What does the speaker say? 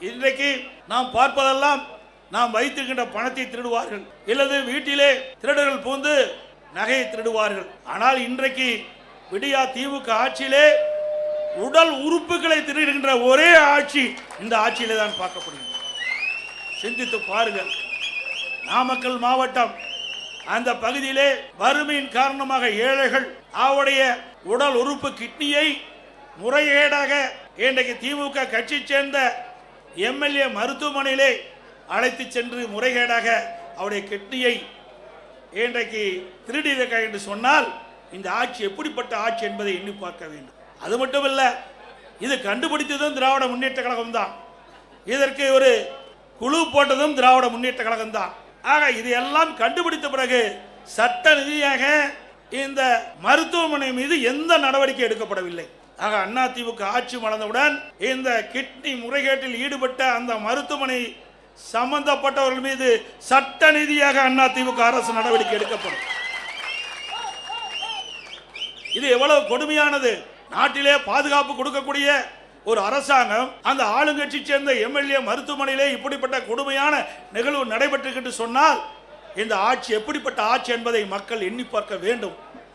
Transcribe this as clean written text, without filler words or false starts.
இன்றைக்கு நாம் பார்ப்பதெல்லாம் நாம் வைத்திருக்கின்ற பணத்தை திருடுவார்கள், இல்லது வீட்டிலே திருடர்கள் பூந்து நகையை திருடுவார்கள். ஆனால் இன்றைக்கு விடியா திமுக ஆட்சியிலே உடல் உறுப்புகளை திருடுகின்ற ஒரே ஆட்சி இந்த ஆட்சியிலே தான் பார்க்கப்படுகிறது. சிந்தித்து பாருங்கள். நாமக்கல் மாவட்டம் அந்த பகுதியிலே வறுமையின் காரணமாக ஏழைகள் அவருடைய உடல் உறுப்பு கிட்னியை முறைகேடாக இன்றைக்கு திமுக கட்சி சேர்ந்த எம்எல்ஏ மருத்துவமனையிலே அழைத்து சென்று முறைகேடாக அவருடைய கிட்னியை இன்றைக்கு திருடியிருக்க என்று சொன்னால் இந்த ஆட்சி எப்படிப்பட்ட ஆட்சி என்பதை எண்ணி பார்க்க வேண்டும். அது மட்டுமல்ல, இது கண்டுபிடித்ததும் திராவிட முன்னேற்ற கழகம் தான். இதற்கு ஒரு குழு போட்டதும் திராவிட முன்னேற்ற கழகம் தான். ஆக இதையெல்லாம் கண்டுபிடித்த பிறகு சட்ட ரீதியாக இந்த மருத்துவமனை மீது எந்த நடவடிக்கை எடுக்கப்படவில்லை. ஆக அதிமுக ஆட்சி மலர்ந்தவுடன் இந்த கிட்னி முறைகேட்டில் ஈடுபட்ட அந்த மருத்துவமனை சம்பந்தப்பட்டவர்கள் மீது சட்ட ரீதியாக அதிமுக அரசு நடவடிக்கை எடுக்கப்படும். இது எவ்வளவு கொடுமையானது! நாட்டிலே பாதுகாப்பு கொடுக்கக்கூடிய ஒரு அரசாங்கம் அந்த ஆளுங்கட்சி சேர்ந்த எம்எல்ஏ மருத்துவமனையிலே இப்படிப்பட்ட கொடுமையான நிகழ்வு நடைபெற்று சொன்னால் இந்த ஆட்சி எப்படிப்பட்ட ஆட்சி என்பதை மக்கள் எண்ணி பார்க்க வேண்டும்.